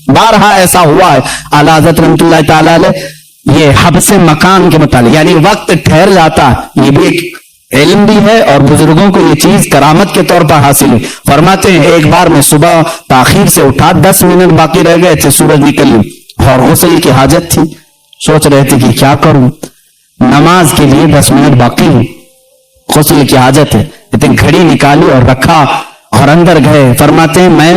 بارہا ایسا ہوا ہے. اعلیٰ حضرت رحمۃ اللہ تعالی علیہ یہ حبس مکان کے متعلق یعنی وقت ٹھہر جاتا ہے، یہ بھی ایک علم بھی ہے اور بزرگوں کو یہ چیز کرامت کے طور پر حاصل ہے. فرماتے ہیں ایک بار میں صبح تاخیر سے اٹھا، 10 منٹ باقی رہ گئے تھے سورج نکلنے اور غسل کی حاجت تھی. سوچ رہے تھے کہ کیا کروں، نماز کے لیے 10 منٹ باقی ہے، غسل کی حاجت ہے. لیکن گھڑی نکالی اور رکھا اور اندر گئے. فرماتے ہیں میں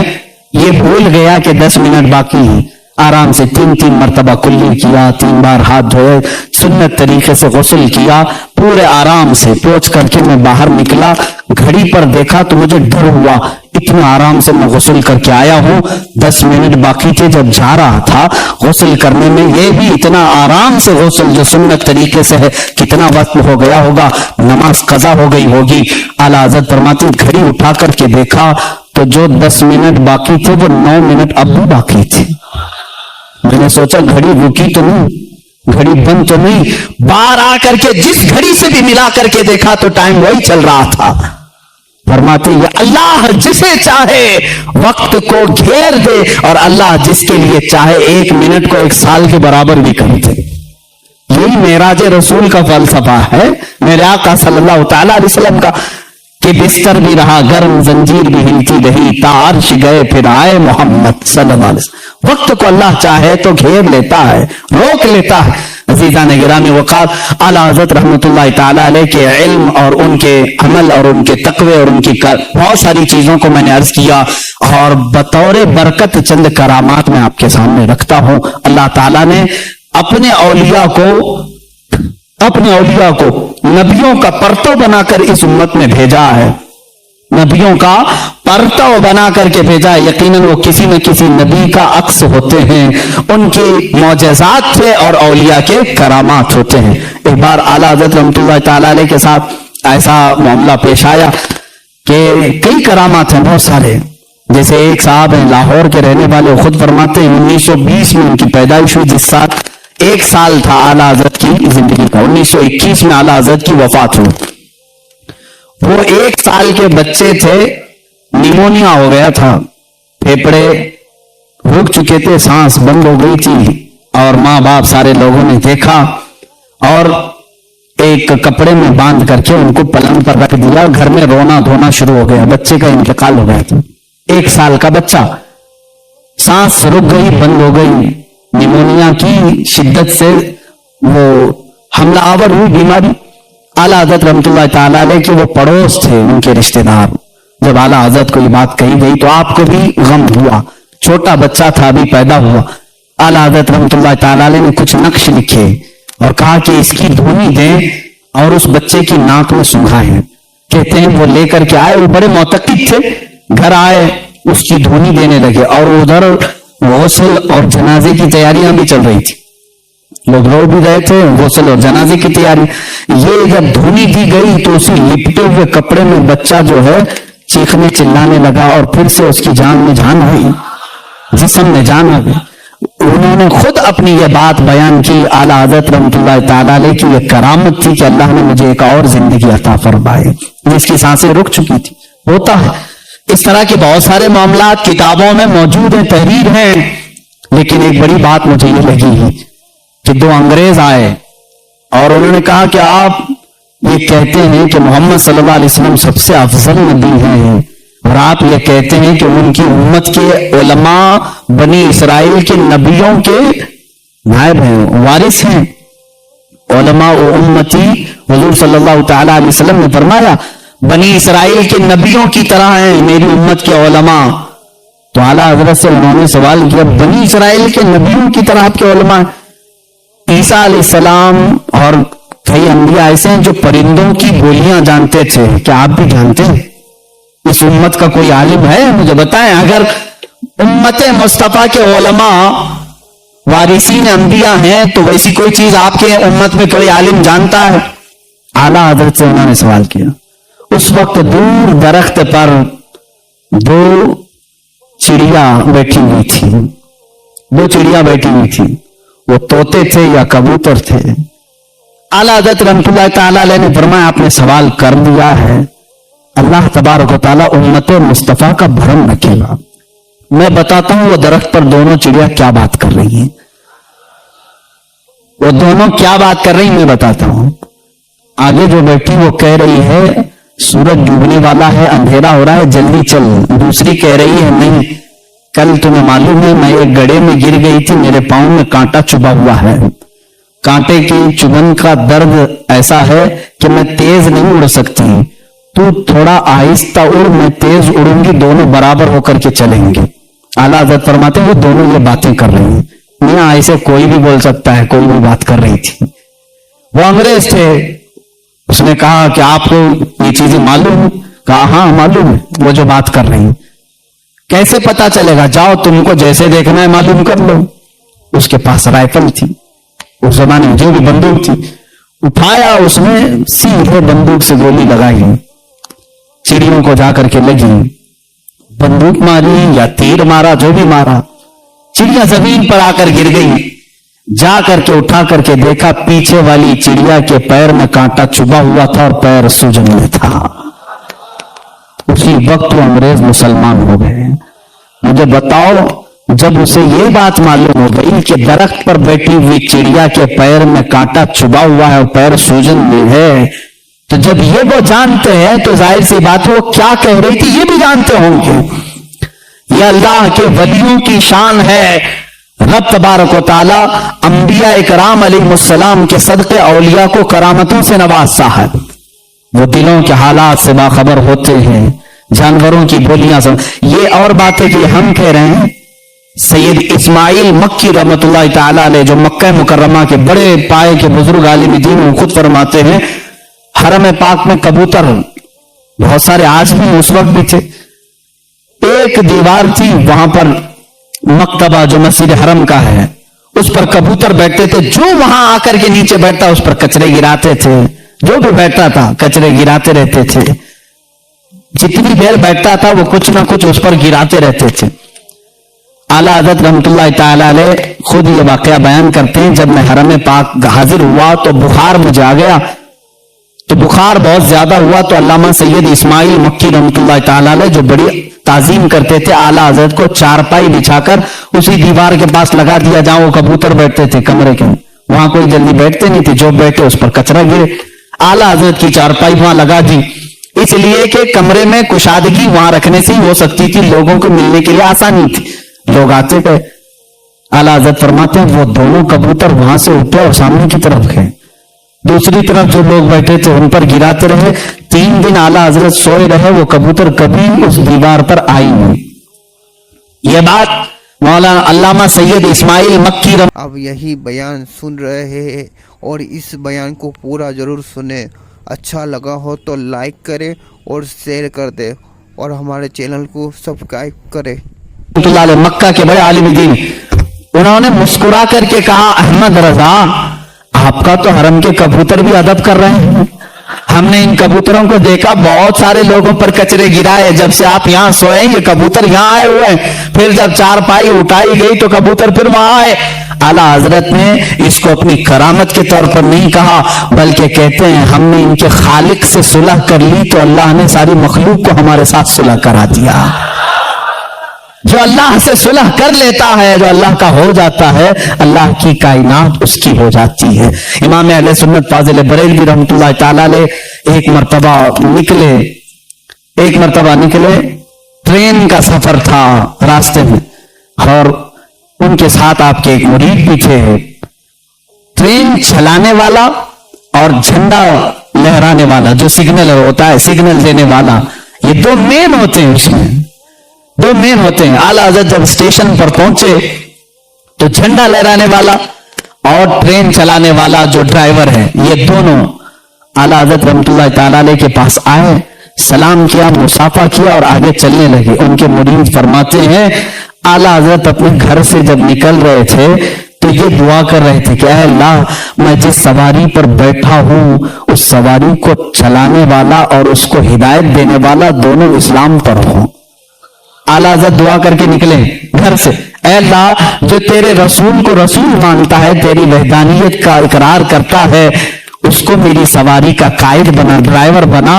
یہ بھول گیا کہ 10 منٹ باقی ہیں. آرام سے 3 مرتبہ کلی کیا، 3 بار ہاتھ دھوئے، سنت طریقے سے غسل کیا، پورے آرام سے پوچھ کر کے میں باہر نکلا. گھڑی پر دیکھا تو مجھے ڈر ہوا، اتنا آرام سے میں غسل کر کے آیا ہوں، 10 منٹ باقی تھے. جب جا رہا تھا غسل کرنے میں، یہ بھی اتنا آرام سے غسل جو سنت طریقے سے ہے، کتنا وقت ہو گیا ہوگا، نماز قضا ہو گئی ہوگی. اعلیٰ حضرت فرماتے گھڑی اٹھا کر کے دیکھا تو جو 10 منٹ باقی تھے وہ 9 منٹ اب بھی باقی تھے. میں نے سوچا گھڑی رکی تو نہیں، گھڑی بند تو نہیں. بار آ کر کے جس گھڑی سے بھی ملا کر کے دیکھا تو ٹائم وہی چل رہا تھا. فرماتے یہ اللہ جسے چاہے وقت کو گھیر دے اور اللہ جس کے لیے چاہے 1 منٹ کو 1 سال کے برابر بھی کر دے. یہی معراج رسول کا فلسفہ ہے، میرے آقا صلی اللہ تعالی علیہ وسلم کا، کہ بستر بھی رہا گرم، زنجیر بھی ہلتی رہی، تا عرش گئے پھر آئے محمد صلی اللہ علیہ وسلم. وقت کو اللہ چاہے تو گھیر لیتا ہے، روک لیتا ہے. عزیزان گرامی وقات اعلیٰ حضرت رحمۃ اللہ تعالی علیہ کے علم اور ان کے عمل اور ان کے تقوی اور ان کی بہت ساری چیزوں کو میں نے عرض کیا اور بطور برکت چند کرامات میں آپ کے سامنے رکھتا ہوں. اللہ تعالیٰ نے اپنے اولیاء کو نبیوں کا پرتو بنا کر اس امت میں بھیجا ہے، نبیوں کا پرتو بنا کر کے بھیجا ہے. یقیناً وہ کسی نہ کسی نبی کا عکس ہوتے ہیں، ان کے معجزات تھے اور اولیاء کے کرامات ہوتے ہیں. ایک بار اعلیٰ حضرت رحمۃ اللہ تعالی علیہ کے ساتھ ایسا معاملہ پیش آیا کہ کئی کرامات ہیں بہت سارے. جیسے ایک صاحب ہیں لاہور کے رہنے والے، خود فرماتے ہیں 1920 میں ان کی پیدائش ہوئی، جس سال 1 سال تھا اعلیٰ حضرت کی زندگی کا. 1921 میں اعلیٰ حضرت کی وفات ہوئی. وہ 1 سال کے بچے تھے، نیمونیا ہو گیا تھا، پھیپڑے رک چکے تھے، سانس بند ہو گئی تھی اور ماں باپ سارے لوگوں نے دیکھا اور ایک کپڑے میں باندھ کر کے ان کو پلنگ پر رکھ دیا. گھر میں رونا دھونا شروع ہو گیا، بچے کا انتقال ہو گیا تھا. 1 سال کا بچہ، سانس رک گئی، بند ہو گئی، نیمونیا کی شدت سے وہ حملہ آور ہوئی بیماری. اعلیٰ حضرت رحمۃ اللہ تعالی علیہ کے وہ پڑوس تھے، ان کے رشتہ دار. جب اعلیٰ حضرت کو یہ بات کہی گئی تو آپ کو بھی غم ہوا، چھوٹا بچہ تھا ابھی پیدا ہوا. اعلیٰ حضرت رحمۃ اللہ تعالی علیہ نے کچھ نقش لکھے اور کہا کہ اس کی دھونی دیں اور اس بچے کی ناک میں سنگھائیں. کہتے ہیں وہ لے کر کے آئے، وہ بڑے معتقد تھے، گھر آئے اس کی دھونی دینے لگے اور ادھر غسل اور جنازے کی تیاریاں بھی چل رہی تھی. لوگ رو بھی رہے تھے، غسل اور جنازے کی تیاری. یہ جب دھونی دی گئی تو اسی لپٹے ہوئے کپڑے میں بچہ جو ہے چیخنے چلانے لگا اور پھر سے اس کی جان میں جان آئی، جسم میں جان آ گئی. انہوں نے خود اپنی یہ بات بیان کی. اعلیٰ حضرت رحمۃ اللہ تعالی علیہ کی یہ کرامت تھی کہ اللہ نے مجھے ایک اور زندگی عطا فرمائی جس کی سانسیں رک چکی تھی. ہوتا ہے اس طرح کے بہت سارے معاملات کتابوں میں موجود ہیں، تحریر ہیں. لیکن ایک بڑی بات مجھے یہ لگی کہ 2 انگریز آئے اور انہوں نے کہا کہ آپ یہ کہتے ہیں کہ محمد صلی اللہ علیہ وسلم سب سے افضل نبی ہیں اور آپ یہ کہتے ہیں کہ ان کی امت کے علماء بنی اسرائیل کے نبیوں کے نائب ہیں، وارث ہیں. علماء و امتی، حضور صلی اللہ تعالی علیہ وسلم نے فرمایا بنی اسرائیل کے نبیوں کی طرح ہیں میری امت کے علماء. تو اعلیٰ حضرت سے انہوں نے سوال کیا بنی اسرائیل کے نبیوں کی طرح آپ کے علماء؟ عیسیٰ علیہ السلام اور کئی انبیاء ایسے ہیں جو پرندوں کی بولیاں جانتے تھے، کیا آپ بھی جانتے ہیں؟ اس امت کا کوئی عالم ہے؟ مجھے بتائیں. اگر امت مصطفیٰ کے علماء وارثین انبیاء ہیں تو ویسی کوئی چیز آپ کے امت میں کوئی عالم جانتا ہے؟ اعلیٰ حضرت سے انہوں نے سوال کیا. اس وقت دور درخت پر 2 چڑیا بیٹھی ہوئی تھی، 2 چڑیا بیٹھی ہوئی تھی. وہ طوطے تھے یا کبوتر تھے؟ اعلیٰ حضرت رحمۃ اللہ تعالی علیہ نے فرمایا آپ نے سوال کر دیا ہے، اللہ تبارک و تعالیٰ امت مصطفیٰ کا بھرم رکھے گا. میں بتاتا ہوں وہ درخت پر دونوں چڑیا کیا بات کر رہی ہیں، وہ دونوں کیا بات کر رہی ہیں میں بتاتا ہوں۔ آگے جو بیٹھی وہ کہہ رہی ہے سورج ڈوبنے والا ہے، اندھیرا ہو رہا ہے، جلدی چل۔ دوسری کہہ رہی ہے نہیں، کل تمہیں معلوم ہے میں ایک گڑھے میں گر گئی تھی، میرے پاؤں میں کانٹا چبھا ہوا ہے، کانٹے کی چبھن کا درد ایسا ہے کہ میں تیز نہیں اڑ سکتی، تو تھوڑا آہستہ اڑ، میں تیز اڑوں گی، دونوں برابر ہو کر کے چلیں گے۔ اعلیٰ حضرت فرماتے ہیں وہ دونوں یہ باتیں کر رہی ہیں، میاں ایسے کوئی بھی بول سکتا ہے، کوئی بھی بات کر رہی تھی۔ وہ انگریز تھے، اس نے کہا کہ آپ کو یہ چیزیں معلوم ہیں؟ کہا ہاں معلوم ہے، وہ جو بات کر رہی ہیں۔ کیسے پتا چلے گا؟ جاؤ تم کو جیسے دیکھنا ہے معلوم کر لو۔ اس کے پاس رائفل تھی، اس زمانے میں جو بھی بندوق تھی، اٹھایا، اس نے سیدھے بندوق سے گولی لگائی، چڑیوں کو جا کر کے لگی، بندوق ماری یا تیر مارا، جو بھی مارا، چڑیا زمین پر آ کر گر گئی۔ جا کر کے اٹھا کر کے دیکھا پیچھے والی چڑیا کے پیر میں کانٹا چبھا ہوا تھا اور پیر سوجن میں تھا۔ اسی وقت وہ انگریز مسلمان ہو گئے۔ مجھے بتاؤ جب اسے یہ بات معلوم ہو گئی کہ درخت پر بیٹھی ہوئی چڑیا کے پیر میں کانٹا چبھا ہوا ہے اور پیر سوجن میں ہے، تو جب یہ وہ جانتے ہیں تو ظاہر سی بات ہے وہ کیا کہہ رہی تھی یہ بھی جانتے ہوں گے۔ یہ اللہ کے ولیوں کی شان ہے، رب تبارک و تعالی انبیاء اکرام علیہ السلام کے صدقے اولیاء کو کرامتوں سے نوازتا ہے۔ وہ دلوں کے حالات سے باخبر ہوتے ہیں، جانوروں کی بولیاں سے۔ یہ اور بات ہے کہ ہم کہہ رہے ہیں سید اسماعیل مکی رحمت اللہ تعالی علیہ جو مکہ مکرمہ کے بڑے پائے کے بزرگ عالم دین، وہ خود فرماتے ہیں حرم پاک میں کبوتر بہت سارے آج بھی اس وقت بھی تھے، ایک دیوار تھی وہاں پر مکتبہ جو مسجد حرم کا ہے، اس پر کبوتر بیٹھتے تھے، جو وہاں آ کر کے نیچے بیٹھتا اس پر کچرے گراتے تھے، جو بھی بیٹھتا تھا کچرے گراتے رہتے تھے، جتنی دیر بیٹھتا تھا وہ کچھ نہ کچھ اس پر گراتے رہتے تھے۔ اعلیٰ حضرت رحمت اللہ تعالی علیہ خود یہ واقعہ بیان کرتے ہیں، جب میں حرم پاک حاضر ہوا تو بخار مجھے آ گیا، تو بخار بہت زیادہ ہوا تو علامہ سید اسماعیل مکی رحمت اللہ تعالی علیہ جو بڑی تعظیم کرتے تھے، اعلیٰ حضرت کو چارپائی بچھا کر اسی دیوار کے پاس لگا دیا جہاں وہ کبوتر بیٹھتے تھے کمرے کے، وہاں کوئی جلدی بیٹھتے نہیں تھے، جو بیٹھے اس پر کچرا گرے، اعلیٰ حضرت کی چارپائی وہاں لگا دی، اس لیے کہ کمرے میں کشادگی وہاں رکھنے سے ہی ہو سکتی تھی، لوگوں کو ملنے کے لیے آسانی تھی، لوگ آتے گئے۔ اعلیٰ حضرت فرماتے ہیں وہ دونوں کبوتر وہاں سے اٹھے اور سامنے کی طرف گئے، دوسری طرف جو لوگ بیٹھے تھے ان پر گراتے رہے، 3 دن اعلیٰ حضرت سوئے رہے، وہ کبوتر کبھی اس دیوار پر آئی نہیں۔ یہ بات مولانا علامہ سید اسماعیل مکی اب یہی بیان سن رہے ہیں اور اس بیان کو پورا ضرور سنیں، اچھا لگا ہو تو لائک کریں اور شیئر کر دیں اور ہمارے چینل کو سبسکرائب کریں۔ اللہ علیہ مکہ کے بڑے عالم دین، انہوں نے مسکرا کر کے کہا احمد رضا آپ کا تو حرم کے کبوتر بھی ادب کر رہے ہیں، ہم نے ان کبوتروں کو دیکھا بہت سارے لوگوں پر کچرے گرائے، جب سے آپ یہاں سوئے یہ کبوتر یہاں آئے ہوئے ہیں، پھر جب چارپائی اٹھائی گئی تو کبوتر پھر وہاں آئے۔ اعلیٰ حضرت نے اس کو اپنی کرامت کے طور پر نہیں کہا، بلکہ کہتے ہیں ہم نے ان کے خالق سے صلح کر لی تو اللہ نے ساری مخلوق کو ہمارے ساتھ صلح کرا دیا۔ جو اللہ سے صلح کر لیتا ہے، جو اللہ کا ہو جاتا ہے، اللہ کی کائنات اس کی ہو جاتی ہے۔ امام اہل سنت فاضل بریلوی رحمۃ اللہ تعالی علیہ ایک مرتبہ نکلے، ٹرین کا سفر تھا راستے میں، اور ان کے ساتھ آپ کے ایک مرید بھی تھے، ٹرین چلانے والا اور جھنڈا لہرانے والا جو سگنل ہوتا ہے، سگنل دینے والا، یہ 2 مین ہوتے ہیں، اس میں 2 مین ہوتے ہیں۔ اعلیٰ حضرت جب اسٹیشن پر پہنچے تو جھنڈا لہرانے والا اور ٹرین چلانے والا جو ڈرائیور ہے، یہ دونوں اعلیٰ حضرت رحمت اللہ تعالی علیہ کے پاس آئے، سلام کیا، مصافحہ کیا اور آگے چلنے لگے۔ ان کے مرید فرماتے ہیں اعلیٰ حضرت اپنے گھر سے جب نکل رہے تھے تو یہ دعا کر رہے تھے کہ اے اللہ میں جس سواری پر بیٹھا ہوں اس سواری کو چلانے والا اور اس کو ہدایت دینے والا دونوں اسلام پر ہوں۔ اعلیٰ حضرت دعا کر کے نکلے گھر سے، اے اللہ جو تیرے رسول کو رسول مانتا ہے، تیری وحدانیت کا اقرار کرتا ہے، उसको मेरी सवारी का कायद बना, ड्राइवर बना,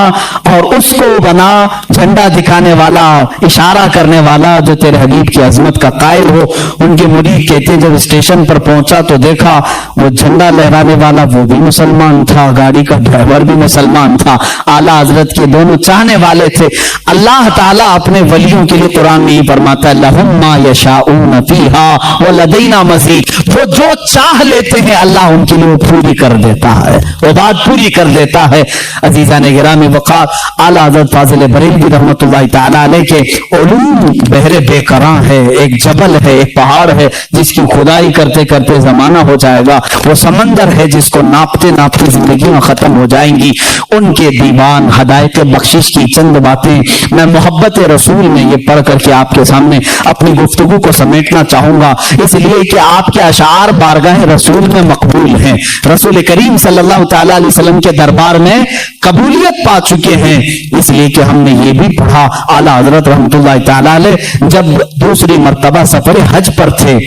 और उसको बना झंडा दिखाने वाला, इशारा करने वाला, जो तेरे हबीब की अजमत का कायल हो। उनके मुरीद कहते जब स्टेशन पर पहुंचा तो देखा वो झंडा लहराने वाला वो भी मुसलमान था, गाड़ी का ड्राइवर भी मुसलमान था, आला हजरत के दोनों चाहने वाले थे। अल्लाह ताला अपने वलियों के लिए कुरान में ही फरमाता है लहुम मा यशाऊन फीहा व लदैना मज़ीद, वो जो चाह लेते हैं अल्लाह उनके लिए वो पूरी कर देता है, वो बात पूरी कर देता है। अजीज़ान गिरामी वक़ार, आला हज़रत फाज़िल बरेलवी रहमतुल्लाहि तआला अलैह के उलूम बहरे बेकरां है, एक जबल है, एक पहाड़ है जिसकी खुदाई करते करते जमाना हो जाएगा, वो समंदर है जिसको नापते नापते जिंदगियां खत्म हो जाएंगी। उनके दीवान हदायत बख्शिश की चंद बातें मैं मोहब्बत रसूल में ये पढ़ करके आपके सामने अपनी गुफ्तगू को समेटना चाहूंगा, इसलिए कि आपके अशार बारगाह रसूल में मकबूल हैं, रसूल करीम सल्लल्लाहु तआला अलैहि वसल्लम के दरबार में कबूलियत पा चुके हैं। इसलिए कि हमने ये भी पढ़ा आला हजरत रहमतुल्लाहि तआला अलैह जब दूसरी मर्तबा सफर हज पर थे,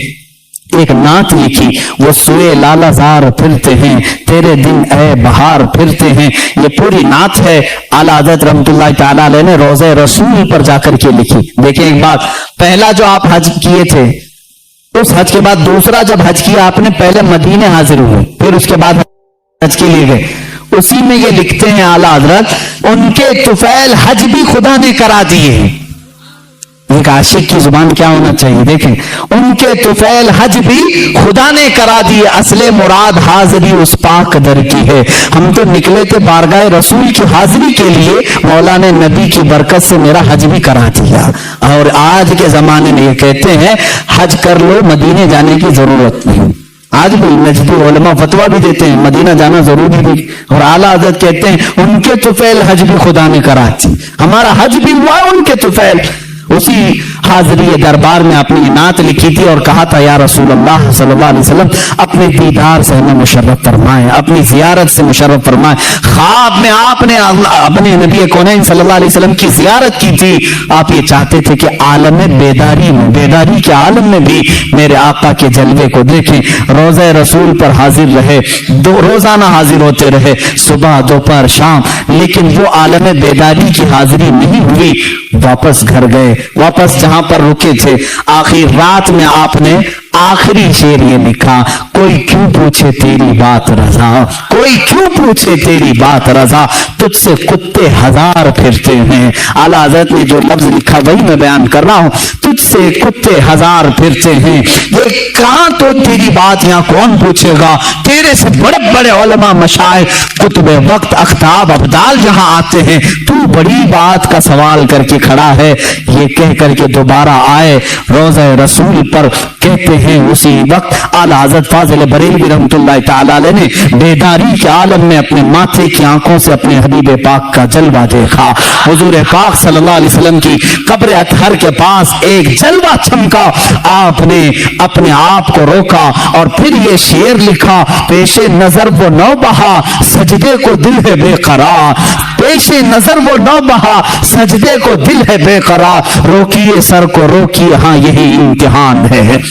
एक नात लिखी, वो सुए लालाजार फिरते हैं तेरे दिन ए बहार फिरते हैं। ये पूरी नात है आला हज़रत रहमतुल्लाहि तआला अलैह ने रोज़े रसूल पर जाकर के लिखी। देखिए एक बात, पहला जो आप हज किए थे, उस हज के बाद दूसरा जब हज किया आपने, पहले मदीने हाजिर हुए, फिर उसके बाद हज के लिए गए। उसी में ये लिखते हैं आला हज़रत, उनके तुफैल हज भी खुदा ने करा दिए हैं। एक आशिक की जुबान क्या होना चाहिए, देखें, उनके तुफैल हज भी खुदा ने करा दिए, असले मुराद हाजिरी उस पाक दर की है। हम तो निकले थे बारगाह रसूल की हाजिरी के लिए, मौला ने नबी की बरकत से मेरा हज भी करा दिया। और आज के जमाने में ये कहते हैं हज कर लो, मदीने जाने की जरूरत नहीं। आज भी नजदी उलमा फतवा भी देते हैं मदीना जाना जरूरी भी, और आला हज़रत कहते हैं उनके तुफैल हज भी खुदा ने करा दी, हमारा हज भी हुआ उनके तुफैल। उसी हाजिरी दरबार में अपनी नात लिखी थी और कहा था या रसूल अल्लाह सल्लल्लाहु अलैहि वसल्लम अपने दीदार से हमें मुशर्रफ फरमाएं, अपनी जियारत से मुशर्रफ फरमाएं। ख्वाब में आपने अपने नबी कौनैन सल्लल्लाहु अलैहि वसल्लम की जियारत की थी। आप ये चाहते थे कि आलम बेदारी में, बेदारी के आलम में भी मेरे आका के जलवे को देखें। रोज़े रसूल पर हाजिर रहे, दो रोजाना हाजिर होते रहे, सुबह दोपहर शाम, लेकिन वो आलम बेदारी की हाजिरी नहीं हुई। वापस घर गए, वापस जहां पर रुके थे, आखिर रात में आपने आखिरी शेर ये लिखा, कोई क्यों पूछे तेरी बात रजा, कोई क्यों पूछे तेरी बात रजा, तुझसे कुत्ते हजार फिरते हैं। आला हज़रत ने जो लफ्ज लिखा वही मैं बयान कर रहा हूं, तुझसे कुत्ते हजार फिरते हैं, ये कहां तो तेरी बात यहां कौन पूछेगा, तेरे से बड़े बड़े उलमा मशाइख कुतुबे वक्त अख्ताब अब्दाल जहां आते हैं, तू बड़ी बात का सवाल करके खड़ा है। ये कह करके दोबारा आए रोज़े रसूल पर, कहते हैं उसी वक्त आला हज़रत फाज़िल बरेलवी रहमतुल्लाहि तआला अलैह ने बेदारी के आलम में अपने माथे की आंखों से अपने हबीब पाक का जलवा देखा। हुजूर पाक सल्लल्लाहु अलैहि वसल्लम की कब्र अतहर के पास एक जलवा चमका, आपने अपने आप को रोका और फिर ये शेर लिखा, पेशे नजर वो नौ बहा सजदे को दिल है बेकरार, पेशे नजर वो नौ बहा सजदे को दिल है बेकरार, रोकिए सर को रोकिए, हाँ यही इम्तिहान है।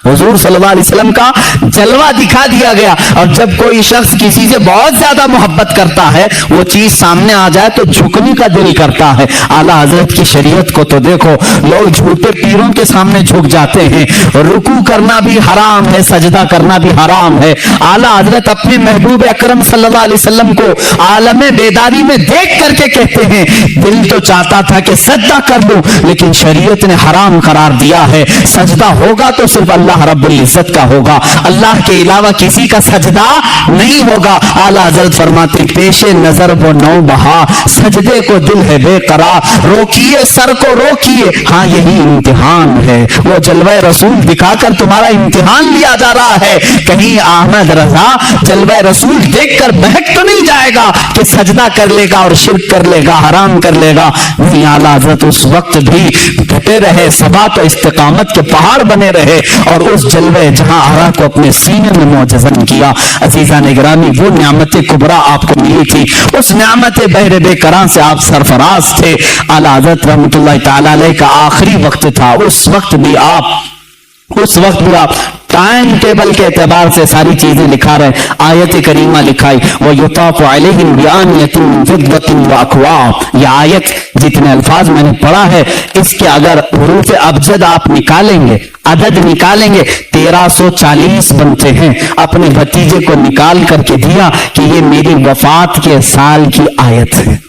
हुजूर सल्लल्लाहु अलैहि वसल्लम का जलवा दिखा दिया गया। और जब कोई शख्स किसी से बहुत ज्यादा मोहब्बत करता है, वो चीज सामने आ जाए तो झुकने का दिल करता है। आला हजरत की शरीयत को तो देखो, लोग झूठे पीरों के सामने झुक जाते हैं, रुकू करना भी हराम है, सजदा करना भी हराम है। आला हजरत अपने महबूब अकरम सल्लल्लाहु अलैहि वसल्लम को आलम बेदारी में देख करके कहते हैं, दिल तो चाहता था कि सजदा कर लूं, लेकिन शरीयत ने हराम करार दिया है, सजदा होगा तो सिर्फ अल्लाह रब्बुल इज्जत का होगा, अल्लाह के अलावा किसी का सजदा नहीं होगा। आला हज़रत फरमाते, पेशे नजर वो नौ बहा सजदे को दिल है बेकरार, रोकिए सर को रोकिए, हाँ यही इम्तिहान है। वो जलवा रसूल दिखाकर तुम्हारा इम्तिहान लिया जा रहा है। कहीं अहमद रजा जलवा रसूल देखकर बहक तो नहीं जाएगा कि सजदा कर लेगा और शिर्क कर लेगा, हराम कर लेगा। नहीं, आला हज़रत उस वक्त भी डटे रहे, सबात और इस्तिकामत के पहाड़ बने रहे और उस जलवे जहां आरा को अपने सीने में मोजज़न किया। अजीजा निगरानी, वो नियामत कुबरा आपको मिली थी, उस नियामत बहरे बेकरां से आप सरफराज थे। आला हज़रत रहमतुल्लाहि तआला अलैह का आखिरी वक्त था, उस वक्त भी आप उस वक्त भी आप टाइम टेबल के एतबार से सारी चीजें लिखा रहे। आयत करीमा लिखाई वो युताफु अलैहिम बिआनियतिन मिन फिद्दतिन व अक्वाब। ये आयत जितने अल्फाज मैंने पढ़ा है, इसके अगर हुरूफ अबजद आप निकालेंगे, अदद निकालेंगे, 1340 बनते हैं। अपने भतीजे को निकाल करके दिया कि ये मेरी वफात के साल की आयत है,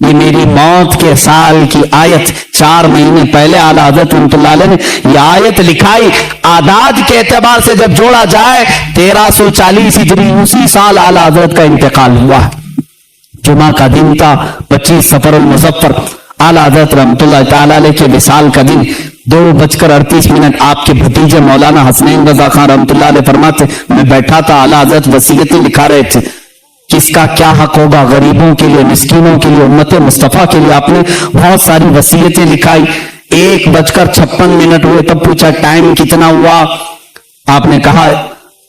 ये मेरी मौत के साल की आयत। 4 महीने पहले आला हज़रत रहमतुल्लाह अलैह ने यह आयत लिखाई। आदाद के एतबार से जब जोड़ा जाए 1340 हिजरी, उसी साल आला हज़रत का इंतकाल हुआ है। जुमा का दिन था, 25 सफरुल मुज़फ्फर। आला हज़रत रहमतुल्लाह तआला अलैह के विसाल का दिन 2:38 आपके भतीजे मौलाना हसनैन रजा खान रहमतुल्लाह अलैह फरमाते, मैं बैठा था, आला हज़रत वसीयतें लिखा रहे थे, किसका क्या हक होगा, गरीबों के लिए, मिस्कीनों के लिए, उम्मत मुस्तफा के लिए। आपने बहुत सारी वसीयतें लिखाई। 1:56 हुए, तब पूछा टाइम कितना हुआ, आपने कहा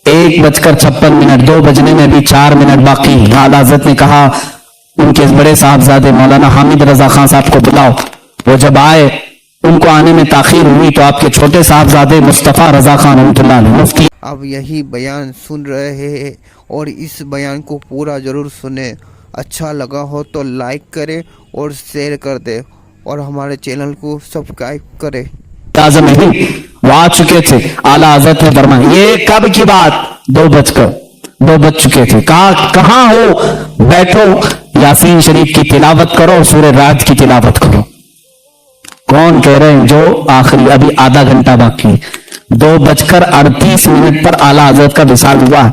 1:56, 2 बजने में भी 4 मिनट बाकी। आला हज़रत ने कहा उनके बड़े साहबजादे मौलाना हामिद रजा खान साहब को बुलाओ। वो जब आए, उनको आने में ताखीर हुई तो आपके छोटे साहबजादे मुस्तफा रजा खान रहमतुल्लाह अलैह मुफ्ती अब यही बयान सुन रहे हैं और इस बयान को पूरा ज़रूर सुने। अच्छा लगा हो तो लाइक करें और शेयर कर दें और हमारे चैनल को सब्सक्राइब करें। आज़म ही वो आ चुके थे। आला हज़रत ने फरमाया, ये कब की बात, 2 बज चुके थे। कहाँ हो, बैठो, यासीन शरीफ की तिलावत करो, सूरह रात की तिलावत करो। कौन कह रहे हैं, जो आखिरी अभी आधा घंटा बाकी। 2:38 पर आला हज़रत का विसाल हुआ।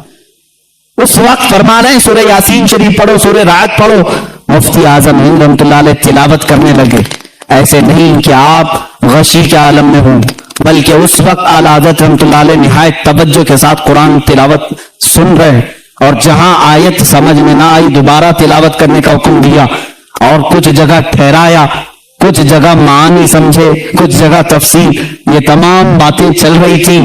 उस वक्त फरमा रहे हैं सूरह यासीन शरीफ पढ़ो, सूरह रात पढ़ो। मुफ्ती आजम हिंद रहमतुल्लाह अलैह तिलावत करने लगे। ऐसे नहीं कि आप गशी के आलम में हो, बल्कि उस वक्त आला हज़रत रहमतुल्लाह अलैह निहायत तवज्जो के साथ कुरान तिलावत सुन रहे, और जहां आयत समझ में ना आई दोबारा तिलावत करने का हुक्म दिया, और कुछ जगह ठहराया, कुछ जगह मानी समझे, कुछ जगह तफसीर, ये तमाम बातें चल रही थी।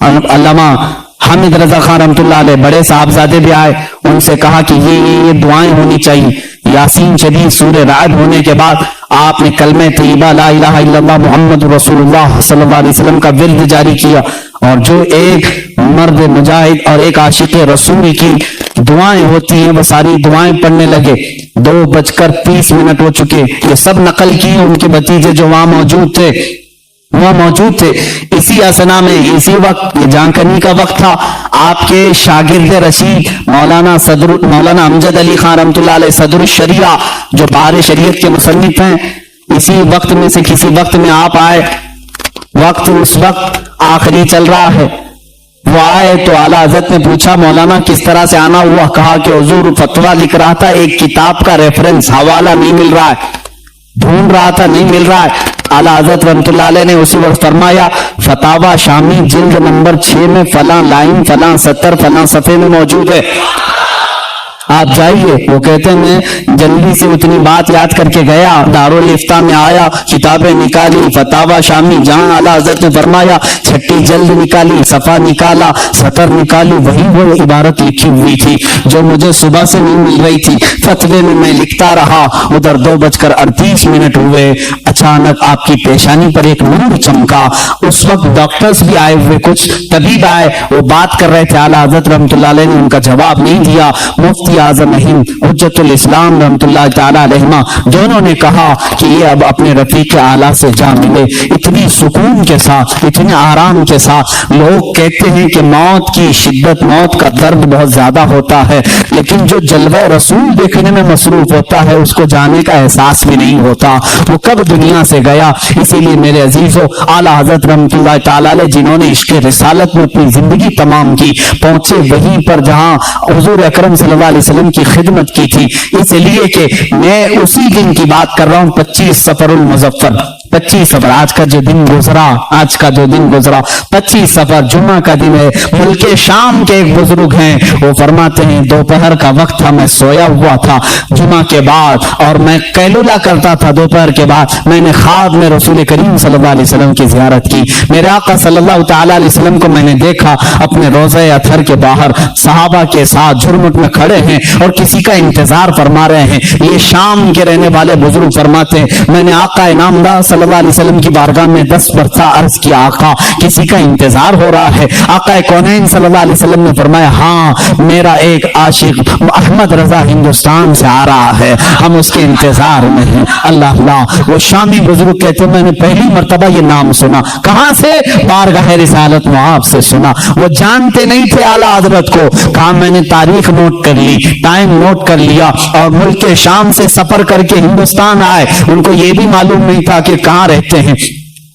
अल्लामा हामिद रजा खान रहमतुल्लाह अलैह बड़े साहबजादे भी आए, उनसे कहा कि ये दुआएं होनी चाहिए। यासीन शरीफ सूरह रात होने के बाद आपने कलमे तैयबा ला इलाहा इल्लल्लाह मुहम्मद रसूलुल्लाह सल्लल्लाहु अलैहि वसल्लम का विर्द जारी किया, और जो एक मर्द मुजाहिद और एक आशिक रसूल की दुआएं होती हैं वो सारी दुआएं पढ़ने लगे। 2:30 हो चुके। ये सब नकल किए उनके भतीजे जो वहां मौजूद थे। इसी असना में, इसी वक्त, ये जानकनी का वक्त था, आपके शागिर्द रशीद मौलाना अमजद अली खान रहमतुल्लाह अलैह सदरुल शरिया, जो बाहर शरीयत के मुसन्निफ हैं, इसी वक्त में से किसी वक्त में आप आए। वक्त उस वक्त आखिरी चल रहा है। वो आए तो आला हज़रत ने पूछा, मौलाना किस तरह से आना हुआ? कहा कि हुजूर फतवा लिख रहा था, एक किताब का रेफरेंस हवाला नहीं मिल रहा है, ढूंढ रहा था, नहीं मिल रहा है। आला हज़रत रहमतुल्लाह अलैह ने उसी वक्त फरमाया, फतावा शामी जिल्द नंबर 6 में फलां लाइन, फलां सतर, फलां सफ़े में मौजूद है, आप जाइए। वो कहते हैं मैं जल्दी से उतनी बात याद करके गया, दारुल इफ्ता में आया, किताबें निकाली, फतावा शामी, जहां आला हज़रत ने फरमाया छठी जल्द निकाली, सफा निकाला, सतर निकाली, वही वो इबारत लिखी हुई थी जो मुझे सुबह से नहीं मिल रही थी। फतवे में मैं लिखता रहा। उधर 2:38 हुए, अचानक आपकी पेशानी पर एक नूर चमका। उस वक्त डॉक्टर्स भी आए हुए, कुछ तबीब आए, वो बात कर रहे थे। आला हज़रत रहमतुल्लाह अलैह ने उनका जवाब नहीं दिया। मुफ्ती आज़म हिंद हुज्जतुल इस्लाम रहमतुल्लाह तआला अलैहिमा दोनों ने कहा कि ये अब अपने रफीक आला से जा मिले। इतनी सुकून के साथ, इतने आराम के साथ। लोग कहते हैं कि मौत की शिद्दत, मौत का दर्द बहुत ज्यादा होता है, लेकिन जो जलवा रसूल देखने में मसरूफ होता है उसको जाने का एहसास भी नहीं होता, वो कब दुनिया से गया। इसीलिए मेरे अजीजों, आला हज़रत रहमतुल्लाह तआला अलैह जिन्होंने इश्क़ रिसालत में अपनी जिंदगी तमाम की, पहुंचे वहीं पर जहां हुजूर अकरम सल्लल्लाहु अलैहि वसल्लम की खिदमत की थी। इसलिए कि मैं उसी दिन की बात कर रहा हूं, 25 सफरुल मुज़फ्फर, 25 सफर, आज का जो दिन गुजरा 25 सफर जुम्मा का दिन है। मुल्के शाम के एक बुजुर्ग हैं, वो फरमाते हैं दोपहर का वक्त था, मैं सोया हुआ था जुम्मा के बाद, और मैं कैलुला करता था दोपहर के बाद। मैंने ख्वाब में रसूल करीम सल्लल्लाहु अलैहि वसल्लम की ज़ियारत की। मेरे आका सल्लल्लाहु तआला अलैहि वसल्लम को मैंने देखा अपने रोज़े अथर के बाहर सहाबा के साथ झुरमुट में खड़े हैं। हैं और किसी का इंतजार फरमा रहे हैं। ये शाम के रहने वाले बुजुर्ग फरमाते हैं, मैंने आका इनामदार सल्लल्लाहु अलैहि वसल्लम की बारगाह में 10 मरतबा अर्ज किया, आका किसी का इंतजार हो रहा है। आका कौनैन सल्लल्लाहु अलैहि वसल्लम ने फरमाया, हाँ मेरा एक आशिक अहमद रजा हिंदुस्तान से आ रहा है, हम उसके इंतजार में हैं। अल्लाह अल्लाह। वो शामी बुजुर्ग कहते, मैंने पहली मरतबा ये नाम सुना। कहां से? बारगाह रिसालत में आपसे सुना। वो जानते नहीं थे आला हजरत को। कहा मैंने तारीख नोट कर ली, टाइम नोट कर लिया और मुल्क शाम से सफर करके हिंदुस्तान आए। उनको ये भी मालूम नहीं था कि कहां रहते हैं।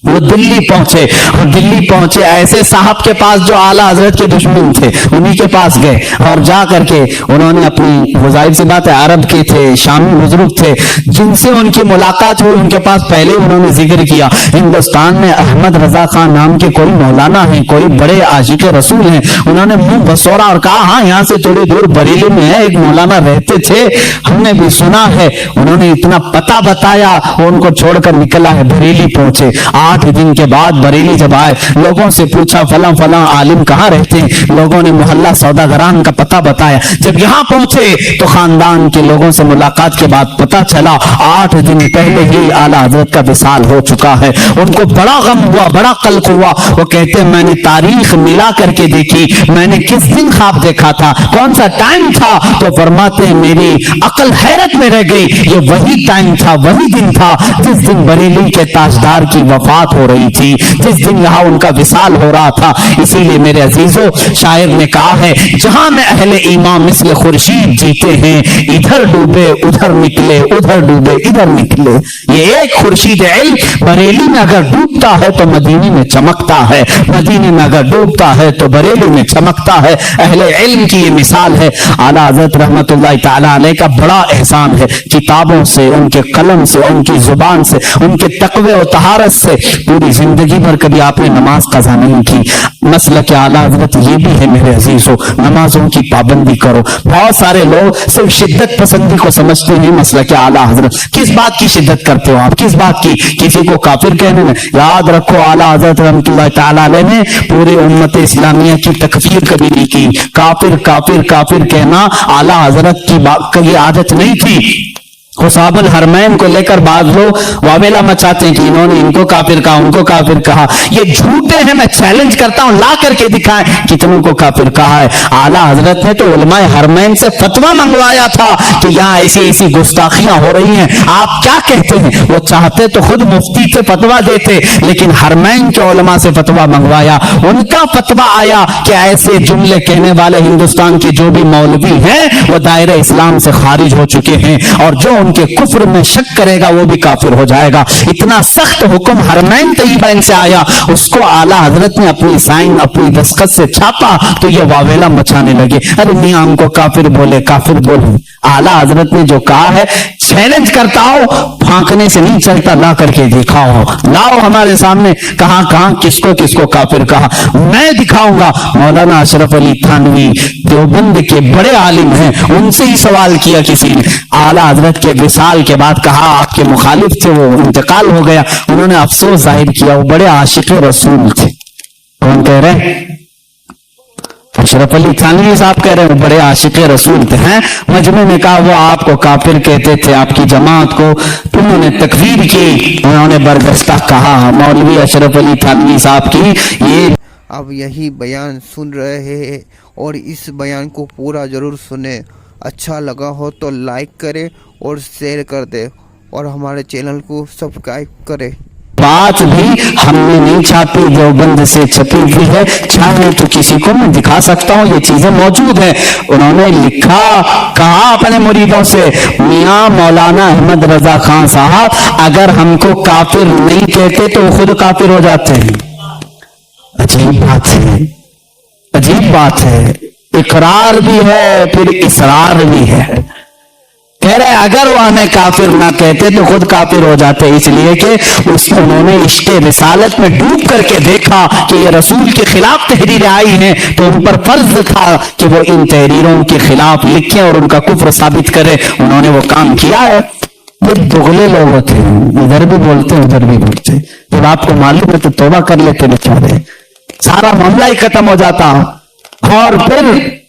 वो दिल्ली पहुंचे और दिल्ली पहुंचे ऐसे साहब के पास जो आला हजरत के दुश्मन थे, उन्हीं के पास गए और जा करके उन्होंने अपनी, वो जाहिर सी बात है अरब के थे, शामी बुजुर्ग थे, जिनसे उनकी मुलाकात हुई उनके पास पहले उन्होंने जिक्र किया, हिंदुस्तान में अहमद रजा खान नाम के कोई मौलाना है, कोई बड़े आशिक रसूल हैं। उन्होंने मुंह बसोरा और कहा, हाँ यहाँ से थोड़ी दूर बरेली में है, एक मौलाना रहते थे, हमने भी सुना है। उन्होंने इतना पता बताया, वो उनको छोड़कर निकला है, बरेली पहुंचे। 8 दिन के बाद बरेली जब आए, लोगों से पूछा फला फला आलिम कहाँ रहते हैं। लोगों ने मोहल्ला सौदागरान का पता बताया। जब यहाँ पहुंचे तो खानदान के लोगों से मुलाकात के बाद पता चला 8 दिन पहले ही आला हजरत का विसाल हो चुका है। उनको बड़ा गम हुआ, बड़ा कल्क हुआ। वो कहते मैंने तारीख मिला करके देखी, मैंने किस दिन ख्वाब देखा था, कौन सा टाइम था। तो फरमाते मेरी अकल हैरत में रह गई। ये वही टाइम था, वही दिन था जिस दिन बरेली के ताजदार की वफात हो रही थी, जिस दिन यहाँ उनका विसाल हो रहा था। इसीलिए मेरे अजीजों, शायर ने कहा है, जहां में अहले ईमान मिस्ल खुर्शीद जीते हैं, इधर डूबे उधर निकले, उधर डूबे इधर निकले। ये एक खुर्शीद इल्म बरेली में अगर डूबता है तो मदीने में चमकता है, मदीने में अगर डूबता है तो बरेली में चमकता है। अहले इल्म की ये मिसाल है। आला हज़रत रहमतुल्लाह तआला अलैह का बड़ा एहसान है, किताबों से, उनके कलम से, उनकी जुबान से, उनके तकवे और तहारत से पूरी जिंदगी भर कभी आपने नमाज कज़ा नहीं की। मसला के आला हजरत ये भी है मेरे अजीजों, नमाजों की पाबंदी करो। बहुत सारे लोग सिर्फ शिद्दत पसंदी को समझते हैं। मसला के आला हजरत, किस बात की शिद्दत करते हो आप, किस बात की? किसी को काफिर कहने में। याद रखो आला हजरत रहमतुल्लाह तआला अलैह ने पूरे उम्मत इस्लामिया की तकफीर कभी नहीं की। काफिर काफिर काफिर कहना आला हजरत की बात की आदत नहीं थी। खुसाबुल हरमैन को लेकर बाद लोग वावेला मचाते हैं कि इन्होंने इनको काफिर कहा, उनको काफिर कहा। ये झूठे हैं, मैं चैलेंज करता हूं, ला करके दिखाएं कितनों को काफिर कहा है। आला हजरत ने तो उलमाए हरमैन से फतवा मंगवाया था कि यहाँ ऐसी ऐसी गुस्ताखियां हो रही हैं, आप क्या कहते हैं। वो चाहते तो खुद मुफ्ती से फतवा देते, लेकिन हरमैन के उलमा से फतवा मंगवाया। उनका फतवा आया कि ऐसे जुमले कहने वाले हिंदुस्तान के जो भी मौलवी हैं वो दायरे इस्लाम से खारिज हो चुके हैं, और जो उनके कुफ्र में शक करेगा वो भी काफिर हो जाएगा। इतना सख्त हुक्म हरमैन तय्यबैन से आया, उसको आला हजरत ने अपनी साइन, अपनी दस्तखत से छापा तो ये वावेला मचाने लगे। अरे मियां हमको काफिर बोले, काफिर बोले। आला हजरत ने जो कहा है, चैलेंज करता हो, फांकने से नहीं चलता, ला करके दिखाओ, लाओ हमारे सामने। कहां कहां किसको किसको काफिर कहा, मैं दिखाऊंगा। मौलाना अशरफ अली थानवी देवबंद के बड़े आलिम हैं, उनसे ही सवाल किया किसी ने। आला हजरत के विसाल के बाद कहा आपके मुखालिफ थे, वो इंतकाल हो गया। उन्होंने अफसोस जाहिर किया, वो बड़े आशिक रसूल थे। कौन कह रहे हैं? अशरफ अली थानवी साहब कह रहे हैं बड़े आशिक रसूल थे। हैं मजनू ने कहा वो आपको काफिर कहते थे, आपकी जमात को, तो उन्होंने तकफीर की, उन्होंने बर्दस्ता कहा। मौलवी अशरफ अली थानवी साहब की ये अब यही बयान सुन रहे हैं और इस बयान को पूरा जरूर सुने। अच्छा लगा हो तो लाइक करें और शेयर कर दे और हमारे चैनल को सब्सक्राइब करें। बात भी हमने नहीं छापी, देवबंद से छपी हुई है। चाहे तो किसी को मैं दिखा सकता हूँ, ये चीजें मौजूद है। उन्होंने लिखा, कहा अपने मुरीदों से, मियां मौलाना अहमद रजा खान साहब अगर हमको काफिर नहीं कहते तो वो खुद काफिर हो जाते हैं। अजीब बात है, अजीब बात है। इकरार भी है, फिर इसरार भी है। कह रहे अगर वो हमें काफिर ना कहते तो खुद काफिर हो जाते, इसलिए कि उन्होंने इश्क़े रिसालत में डूब करके देखा कि ये रसूल के खिलाफ तहरीरें आई हैं, तो उन पर फर्ज था कि वो इन तहरीरों के खिलाफ लिखें और उनका कुफ्र साबित करें। उन्होंने वो काम किया है। ये दुगले लोग होते हैं, इधर भी बोलते हैं उधर भी बोलते हैं। जब आपको मालूम है तो तौबा कर लेते बेचारे, सारा मामला ही खत्म हो जाता। और फिर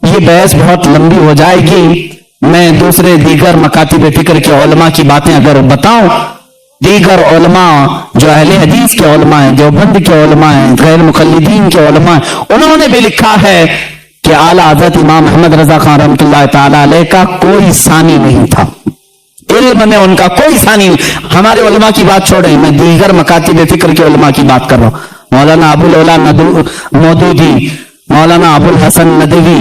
یہ بحث بہت لمبی ہو جائے گی، میں دوسرے دیگر مکاتب فکر کے علماء کی باتیں اگر بتاؤں، دیگر علماء جو اہل حدیث کے علماء ہیں، دیوبند کے علماء ہیں، غیر مقلدین کے علماء ہیں، انہوں نے بھی لکھا ہے کہ اعلیٰ حضرت امام محمد رضا خان رحمۃ اللہ تعالی علیہ کا کوئی ثانی نہیں تھا، علم میں ان کا کوئی ثانی نہیں۔ ہمارے علماء کی بات چھوڑیں، میں دیگر مکاتب فکر کے علماء کی بات کر رہا ہوں۔ مولانا ابو العلا مودودی، مولانا ابو الحسن ندوی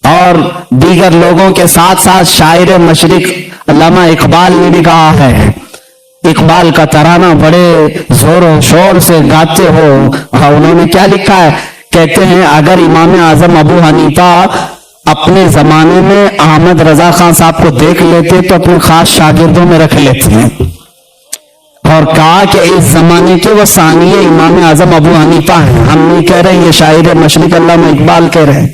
اور دیگر لوگوں کے ساتھ ساتھ شاعر مشرق علامہ اقبال نے بھی کہا ہے، اقبال کا ترانہ بڑے زور و شور سے گاتے ہو، انہوں نے کیا لکھا ہے؟ کہتے ہیں اگر امام اعظم ابو حنیفہ اپنے زمانے میں احمد رضا خان صاحب کو دیکھ لیتے تو اپنے خاص شاگردوں میں رکھ لیتے ہیں، اور کہا کہ اس زمانے کے وہ ثانی امام اعظم ابو حنیفہ ہیں، ہم نہیں کہہ رہے، یہ شاعر مشرق علامہ اقبال کہہ رہے ہیں۔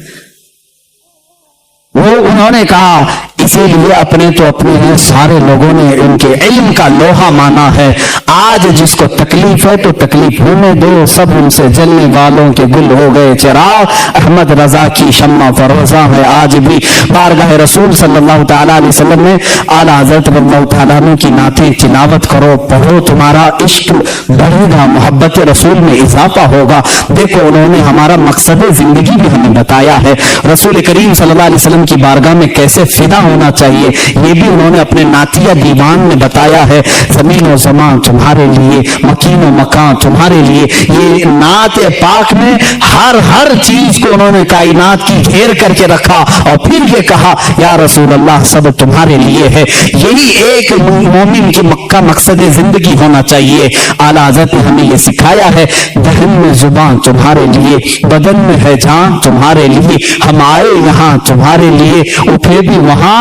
وہ انہوں نے کہا اسی لیے اپنے تو اپنے ہیں، سارے لوگوں نے ان کے علم کا لوہا مانا ہے، آج جس کو تکلیف ہے تو تکلیف ہونے دو، سب ان سے جلنے والوں کے گل ہو گئے چراغ، احمد رضا کی شمع فروزاں ہے آج بھی۔ بارگاہ رسول صلی اللہ تعالیٰ علیہ وسلم میں اعلیٰ حضرت رضی اللہ تعالیٰ عنہ کی نعتیں تلاوت کرو، پڑھو، تمہارا عشق بڑھے گا، محبت رسول میں اضافہ ہوگا۔ دیکھو انہوں نے ہمارا مقصد زندگی بھی ہمیں بتایا ہے، رسول کریم صلی اللہ علیہ وسلم کی بارگاہ میں کیسے فدا ہونا چاہیے، یہ بھی انہوں نے اپنے نعتیہ دیوان میں بتایا ہے۔ زمین و زمان تمہارے لیے، مکین و مکان تمہارے لیے، یہ نعت پاک میں ہر چیز کو انہوں نے کائنات کی گھیر کر کے رکھا، اور پھر یہ کہا یا رسول اللہ سب تمہارے لیے ہے۔ یہی ایک مومن کی مکہ مقصد زندگی ہونا چاہیے۔ اعلیٰ حضرت نے ہمیں یہ سکھایا ہے، دہن میں زبان تمہارے لیے، بدن میں ہے جان تمہارے لیے، ہم آئے یہاں تمہارے لیے، اٹھے بھی وہاں۔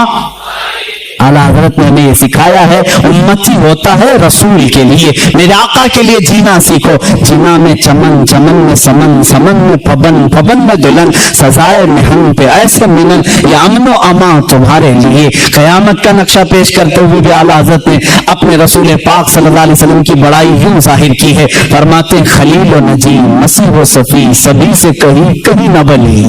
اعلیٰ حضرت نے ہمیں یہ سکھایا ہے، امتی ہوتا ہے رسول کے لیے، میرے آقا کے لیے جینا سیکھو، جینا میں چمن، چمن میں سمن، سمن میں پبن، پبن میں دلہن، سزائے مہن پہ ایسے منن، یہ امن و امان تمہارے لیے۔ قیامت کا نقشہ پیش کرتے ہوئے بھی اعلیٰ حضرت نے اپنے رسول پاک صلی اللہ علیہ وسلم کی بڑائی یوں ظاہر کی ہے، فرماتے ہیں خلیل و نجی، مسیح و صفی، سبھی سے کہیں نہ بلی۔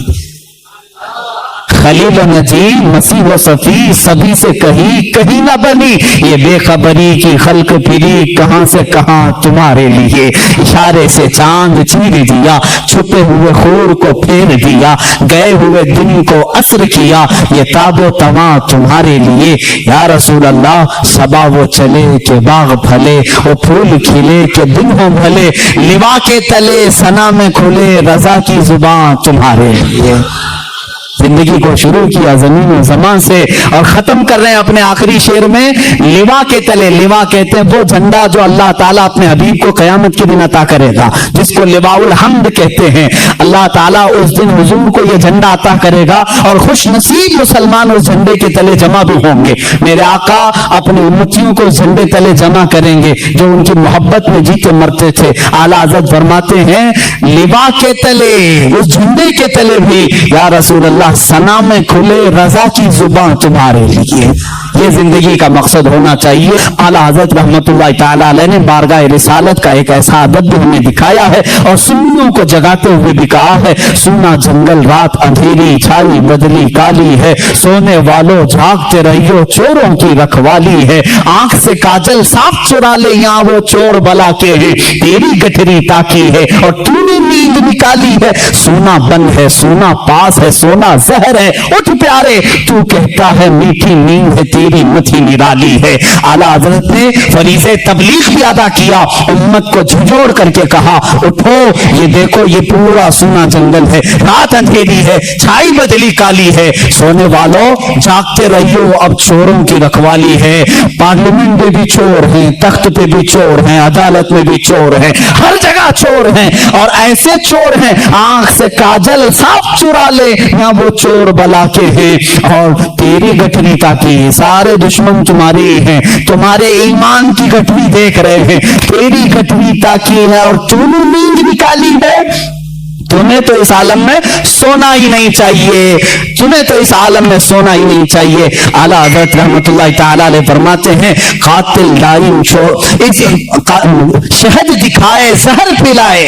خلیل و نجی، مسیح و صفی، سبھی سے کہیں نہ بنی، یہ بے خبری کی خلق پھری کہاں سے کہاں تمہارے لیے، اشارے سے چاند چیر دیا، چھپے ہوئے خور کو پھیر دیا، گئے ہوئے دن کو عصر کیا، یہ تاب و تواں تمہارے لیے۔ یا رسول اللہ صبا وہ چلے کہ باغ پھلے، وہ پھول کھلے کہ دن ہو بھلے، لوا کے تلے ثنا میں کھلے، رضا کی زبان تمہارے لیے۔ زندگی کو شروع کیا زمین و زمان سے اور ختم کر رہے ہیں اپنے آخری شعر میں لوا کے تلے۔ لوا کہتے ہیں وہ جھنڈا جو اللہ تعالیٰ اپنے حبیب کو قیامت کے دن عطا کرے گا، جس کو لواء الحمد کہتے ہیں۔ اللہ تعالیٰ اس دن حضور کو یہ جھنڈا عطا کرے گا اور خوش نصیب مسلمان اس جھنڈے کے تلے جمع بھی ہوں گے۔ میرے آقا اپنے امتیوں کو اس جھنڈے تلے جمع کریں گے جو ان کی محبت میں جیتے مرتے تھے۔ اعلیٰ حضرت فرماتے ہیں لوا کے تلے، اس جھنڈے کے تلے بھی یا رسول اللہ ثنا میں کھلے، رضا کی زبان تمہارے لیے۔ یہ زندگی کا مقصد ہونا چاہیے۔ اعلیٰ حضرت رحمت اللہ تعالیٰ علیہ نے بارگاہ رسالت کا ایک ایسا ادب بھی ہمیں دکھایا ہے اور سنیوں کو جگاتے ہوئے بھی کہا ہے، سونا جنگل رات اندھیری چھائی بدلی کالی ہے، سونے والوں جھاگتے رہیو چوروں کی رکھوالی ہے، آنکھ سے کاجل صاف چرا لے یہاں وہ چور بلا کے ہیں، تیری گٹھری تاکی ہے اور تو نے نیند نکالی ہے، سونا بند ہے سونا پاس ہے، سونا زہر ہے اٹھ پیارے، تو کہتا ہے میٹھی نیند ہے تیری متھی نرالی ہے۔ اعلیٰ حضرت نے فریضہ تبلیغ بھی ادا کیا، امت کو جھنجھوڑ کر کے کہا اٹھو، یہ دیکھو یہ پورا سونا جنگل ہے، رات اندھیری ہے، چھائی بدلی کالی ہے، سونے والوں جاگتے رہیو اب چوروں کی رکھوالی ہے۔ پارلیمنٹ میں بھی چور ہیں، تخت پہ بھی چور ہیں، عدالت میں بھی چور ہیں، ہر جگہ چور ہیں، اور ایسے چور ہیں آنکھ سے کاجل صاف چرا لے یہاں وہ چور بلا کے ہیں، اور تیری گٹھری تاکی، سارے دشمن تمہاری ہیں، تمہارے ایمان کی گٹھری دیکھ رہے ہیں، تیری گٹھری تاکی ہے اور تو نے نیند نکالی ہے، तुम्हें तो इस आलम में सोना ही नहीं चाहिए, तुम्हें तो इस आलम में सोना ही नहीं चाहिए। आला हजरत रहमतुल्लाह तआला अलैह फरमाते हैं, कातिल दाइम शहद दिखाए जहर पिलाए,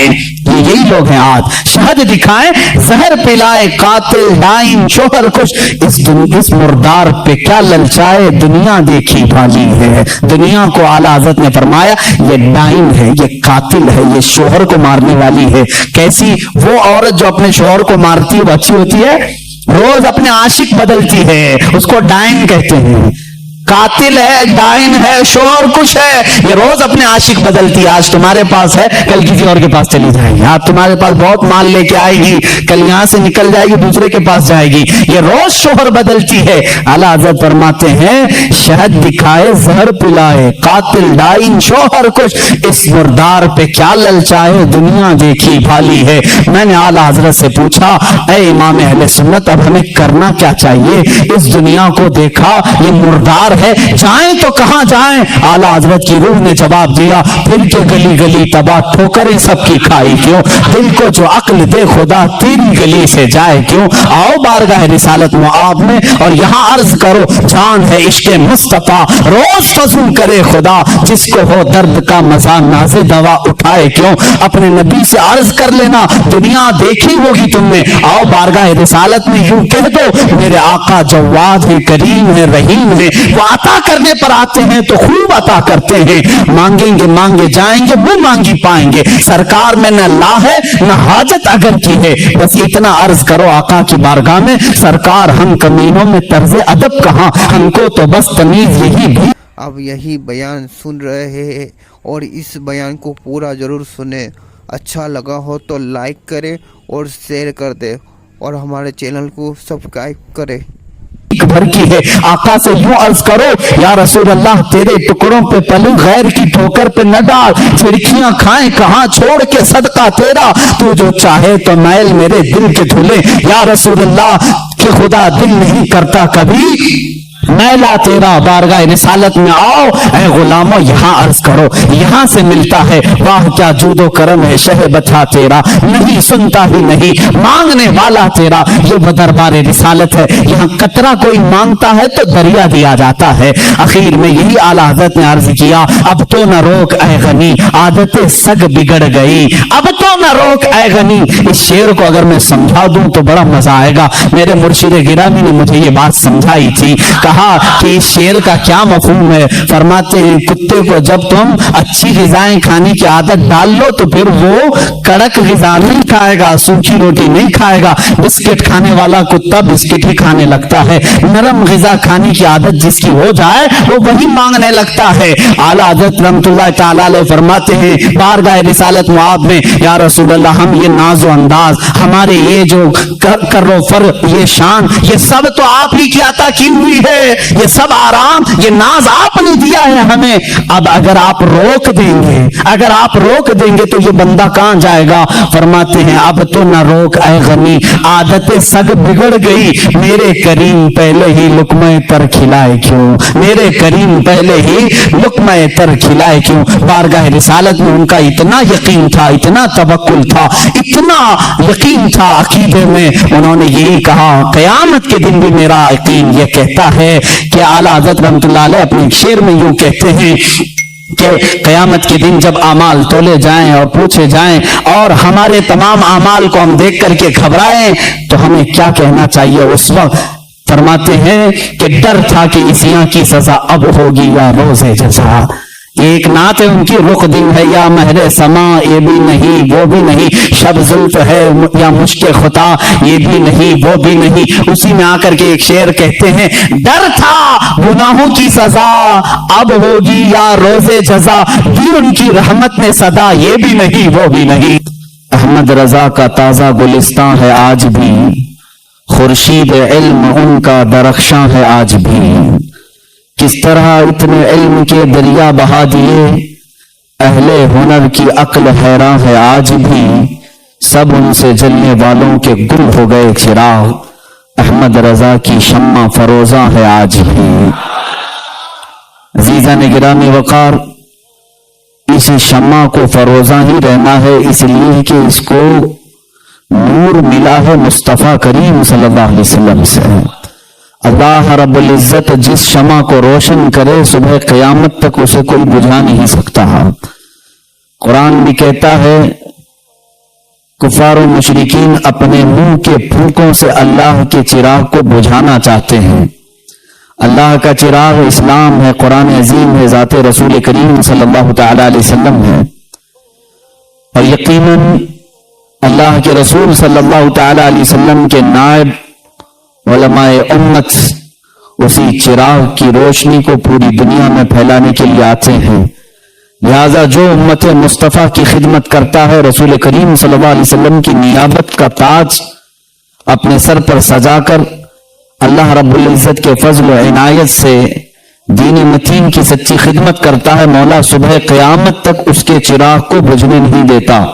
ये यही लोग हैं आज, शहद दिखाए जहर पिलाए, कातिल दाइम शोहर कुछ, इस मुर्दार पे क्या ललचाए, दुनिया देखी भाली है। दुनिया को आला हजरत ने फरमाया ये डाइन है, ये कातिल है, ये शोहर को मारने वाली है। कैसी? वो औरत जो अपने शोहर को मारती है वो अच्छी होती है? रोज अपने आशिक बदलती है, उसको डाइन कहते हैं। कातिल है, डाइन है, शोहर कुछ है, ये रोज अपने आशिक बदलती है। आज तुम्हारे पास है, कल किसी और के पास चली जाएगी। आज तुम्हारे पास बहुत माल लेके आएगी, कल यहां से निकल जाएगी, दूसरे के पास जाएगी। ये रोज शोहर बदलती है। आला हज़रत फरमाते हैं, शहद दिखाए जहर पिलाए, कातिल डाइन शोहर कुछ, इस मुर्दार पे क्या ललचाए, दुनिया देखी भाली है। मैंने आला हज़रत से पूछा, ऐ इमाम अहले सुन्नत, अब हमें करना क्या चाहिए? इस दुनिया को देखा, ये मुर्दार है, जाएं तो कहां जाएं? आला हजरत की रूह ने जवाब दिया, फिर के गली गली तबाह ठोकरें सबकी खाई क्यों, दिल को जो अक्ल दे खुदा तेरी गली से जाए क्यों। आओ बारगाह रिसालत मुआब में और यहां अर्ज करो, जान है इश्क मुस्तफा, रोज फजूल करे खुदा, जिसको हो दर्द का मजा नाज़े दवा उठाए क्यों। अपने नबी से अर्ज कर लेना, दुनिया देखी होगी तुमने, आओ बारगाह रिसालत में यूं कह दो, मेरे आका जवाद है, करीम है, रहीम है, वो अता करने पर आते हैं तो खूब अता करते हैं। मांगेंगे मांगे जाएंगे, वो मांगी पाएंगे। सरकार में न ला है न हाजत अगर की है, बस इतना अर्ज करो आका की बारगाह में, सरकार हम कमीनों में तर्ज अदब कहां, हमको तो बस तमीज यही भी। अब यही बयान सुन रहे हैं और इस बयान को पूरा जरूर सुने। अच्छा लगा हो तो लाइक करें और शेयर कर दे और हमारे चैनल को सब्सक्राइब करें। भर की है। आका से यूं अर्ज करो, या रसूल अल्लाह, तेरे टुकड़ों पे पलू गैर की ठोकर पे न डाल, फिरकियां खाएं कहां छोड़ के सदका तेरा, तू जो चाहे तो मैल मेरे दिल के धुले। या रसूल अल्लाह, कि खुदा दिल नहीं करता कभी मैला तेरा, बारगाह रिसालत में आओ ऐ गुलामों, यहां अर्ज करो, यहां से मिलता है। वाह क्या जूदो करम है शह बता तेरा, नहीं सुनता ही नहीं मांगने वाला तेरा। ये दरबार रिसालत है, यहाँ कतरा कोई मांगता है तो दरिया दिया जाता है। आखिर में यही आला हज़रत ने अर्ज किया, अब तो न रोक ऐ गनी, आदतें सग बिगड़ गई, अब तो न रोक ऐ गनी। इस शेर को अगर मैं समझा दूं तो बड़ा मजा आएगा। मेरे मुर्शिद गिरामी ने मुझे ये बात समझाई थी, कहा कि इस शेर का क्या मफहूम है। फरमाते हैं, कुत्ते को जब तुम अच्छी ग़िज़ाएं खाने की आदत डाल लो तो फिर वो कड़क ग़िज़ा नहीं खाएगा, सूखी रोटी नहीं खाएगा। बिस्किट खाने वाला कुत्ता बिस्किट ही खाने लगता है। नरम ग़िज़ा खाने की आदत जिसकी हो जाए वो वही मांगने लगता है। आला हज़रत रहमतुल्लाह तआला अलैह फरमाते हैं बारगाह रिसालत मुआब में, या रसूल अल्लाह, हम ये नाज़ो अंदाज, हमारे ये जो करो फर, ये शान, ये सब तो आप ही की अता की हुई है। ये सब आराम, ये नाज आपने दिया है हमें। अब अगर आप रोक देंगे, अगर आप रोक देंगे तो ये बंदा कहां जाएगा। फरमाते हैं, अब तो न रोक ऐ गनी, आदतें सग बिगड़ गई, मेरे करीम पहले ही लुकमे तर खिलाए क्यों, मेरे करीम पहले ही लुकमे तर खिलाए क्यों। बारगाह रिसालत में उनका इतना यकीन था, इतना तवक्कुल था, इतना यकीन था अकीदे में, उन्होंने यही कहा, कयामत के दिन भी मेरा यकीन ये कहता है कि आला हज़रत रहमतुल्लाह अलैह अपने एक शेर में यूं कहते हैं कि कयामत के दिन जब आमाल तोले जाएं और पूछे जाएं और हमारे तमाम आमाल को हम देख करके घबराएं तो हमें क्या कहना चाहिए उस वक्त। फरमाते हैं कि डर था कि इस यहाँ की सजा अब होगी या रोज़े जज़ा। एक नात है उनकी, रुख दिन है या महरे समा, ये भी नहीं वो भी नहीं, शब जुल्फ है या मुश्के खुता, ये भी नहीं वो भी नहीं। उसी में आकर के एक शेर कहते हैं, डर था गुनाहों की सजा अब होगी या रोज़े जज़ा, दी उनकी रहमत ने सदा, ये भी नहीं वो भी नहीं। अहमद रजा का ताजा गुलिस्तां है आज भी, खुर्शीद इल्म उनका दरख्शां है आज भी। किस तरह इतने इल्म के दरिया बहा दिए, अहले हुनर की अक्ल हैरान है आज भी, सब उनसे जलने वालों के गुल हो गए चिराग, अहमद रजा की शम्मा फरोजा है आज भी। अज़ीज़ा ने गिरामी वक़ार, इस शम्मा को फरोजा ही रहना है, इसलिए कि इसको نور ملا ہے مصطفیٰ کریم صلی اللہ علیہ وسلم سے۔ اللہ رب العزت جس شمع کو روشن کرے صبح قیامت تک اسے کوئی بجھا نہیں سکتا۔ قرآن بھی کہتا ہے کفار و مشرکین اپنے منہ کے پھونکوں سے اللہ کے چراغ کو بجھانا چاہتے ہیں۔ اللہ کا چراغ اسلام ہے، قرآن عظیم ہے، ذات رسول کریم صلی اللہ تعالی علیہ وسلم ہے، اور یقیناً اللہ کے رسول صلی اللہ تعالی علیہ وسلم کے نائب علماء امت اسی چراغ کی روشنی کو پوری دنیا میں پھیلانے کے لیے آتے ہیں۔ لہذا جو امت مصطفیٰ کی خدمت کرتا ہے، رسول کریم صلی اللہ علیہ وسلم کی نیابت کا تاج اپنے سر پر سجا کر اللہ رب العزت کے فضل و عنایت سے دین متین کی سچی خدمت کرتا ہے، مولا صبح قیامت تک اس کے چراغ کو بجھنے نہیں دیتا۔